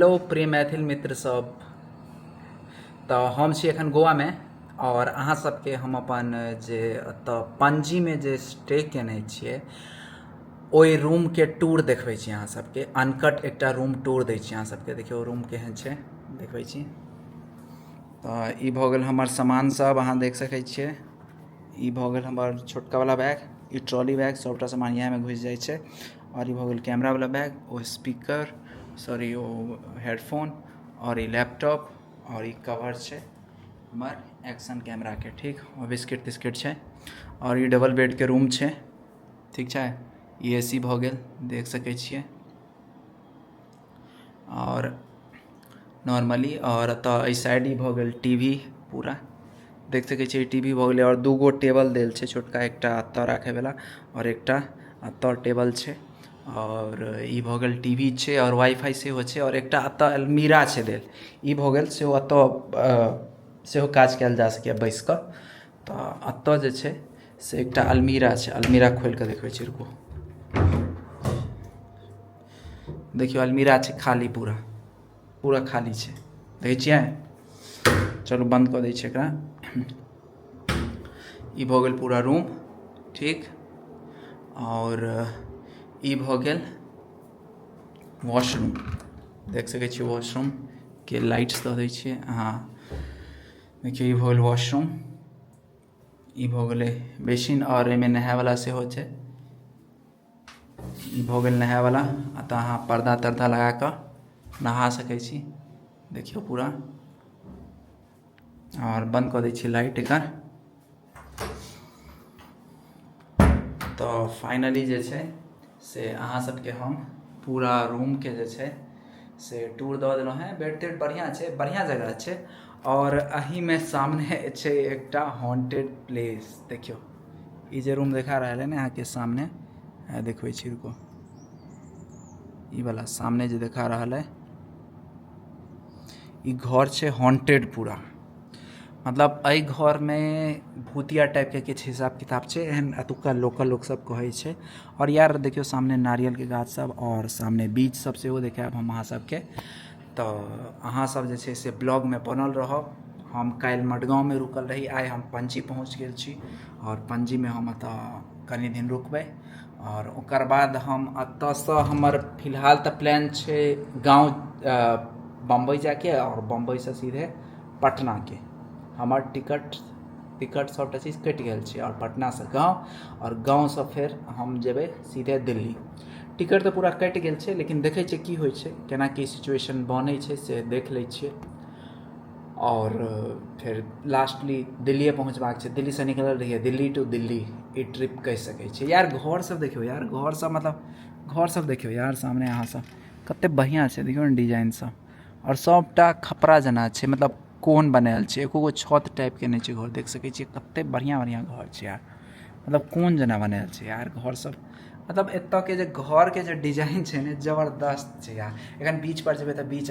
Hello प्रिय मैथिल मित्र सब। तो हम छी एखन गोवा में और अहाँ सबके हम अपन जे एतऽ पणजी में जे स्टे केने छिए ओई रूम के टूर देखबै छी अहाँ सबके। अनकट एकटा रूम टूर दै छी अहाँ सबके। देखियौ रूम केहन छै, देखबै छी। तऽ ई भऽ गेल हमर सामान सब, अहाँ देख सकै छियै। ई भऽ गेल हमर छोटका वाला बैग, ई ट्रॉली बैग, सबटा सामान इएह में घुसि जाइ छै। और ई भऽ गेल कैमरा वाला बैग, ओ स्पीकर, सॉरी ओ हेडफोन, और ई लैपटॉप, और ई कवर छै हमर एक्शन कैमरा के, ठीक। और बिस्किट तिस्किट छै। और ई डबल बेड के रूम छै, ठीक छै। ई एसी भऽ गेल, देख सकै छियै। और नॉर्मली और एतऽ एहि साइड ई भऽ गेल टीवी, पूरा देख सकै छियै। टीवी भऽ गेलै और दूगो टेबल देल छै छोटका, एकटा एतऽ राखैवला और एकटा एतऽ टेबल छै। और ई भऽ गेल टीवी छै और वाईफाई सेहो छै। और एकटा एतऽ अलमीरा छै देल, ई भऽ गेल सेहो एतऽ सेहो काज कयल जा सकैए बैसि कऽ। तऽ एतऽ जे छै से एकटा अलमीरा छै, अलमीरा खोलि कऽ देखबै छी, रुकू। देखियौ अलमीरा छै खाली, पूरा पूरा खाली छै, देखै छियै। चलू बंद कऽ दै छियै एकरा। ई भऽ गेल पूरा रूम, ठीक। और ई भऽ गेल वॉशरूम, देख सकै छियै। वॉशरूम के लाइट्स दऽ दै छियै अहाँ, देखियौ। ई भऽ गेल वॉशरूम, ई भऽ गेलै बेसिन, और एहिमे नहायवला सेहो छै। ई भऽ गेल नहायवला, एतऽ अहाँ पर्दा तर्दा लगा कऽ नहा सकै छी, देखियौ पूरा। और बंद कऽ दै छियै लाइट एकर। तो फाइनली जे छै से अहाँ सबके हम पूरा रूम के जे छै से टूर दऽ देलहुँ हैं। बेड तेड बढ़िआँ छै, बढ़िआँ जगह छै। और एहीमे सामने छै एकटा हॉन्टेड प्लेस, देखियौ। ई जे रूम देखा रहल है ने अहाँके सामने, देखबै छी, रुको। ई वाला सामने जे देखा रहल है, ई घर छै हॉन्टेड पूरा। मतलब एहि घर में भूतिया टाइप के किछु हिसाब किताब छै, एहन एतुक्का लोकल लोक सब कहै छै। और यार देखियौ सामने नारियल के गाछ सब, और सामने बीच सब सेहो देखायब हम अहाँ सबके। तो अहाँ सब जे छै से ब्लॉग में बनल रहब। हम काल्हि मडगाँव में रुकल रही, आइ हम पणजी पहुँच गेल छी। और पणजी में हम एतऽ कनि दिन रुकबै। और ओकर बाद हम एतऽसँ हमर फिलहाल तऽ प्लान छै गाँव बम्बई जाके, और बम्बई से सीधे पटना के। हमर टिकट सबटा चीज कटि गेल छै। और पटना से गाँव, और गाँव से फेर हम जेबै सीधे दिल्ली। टिकट तऽ पूरा कटि गेल छै, लेकिन देखै छियै की होइ छै, केना की सिचुएशन बनै छै से देख लै छियै। और फिर लास्टली दिल्लिए पहुँचबाक छै। दिल्ली से निकलल रहिए, दिल्ली टू दिल्ली ई ट्रिप कहि सकै छियै। यार घर सब देखियौ, यार घर सब, मतलब घर सब देखियौ यार सामने अहाँ सब, कते बढ़िया छै, देखियौ ने डिजाइन सब। और सबटा खपरा जना छै, मतलब कोन बनायल छै, एको गो छत टाइप के नहीं छै घर, देख सकै छियै। कते बढ़िया बढ़िया घर छै यार, मतलब कोन जना बनायल छै यार घर सब। मतलब एतऽ के जे घर के जे डिजाइन छै ने, जबरदस्त छै यार। एखन बीच पर जेबै तऽ बीच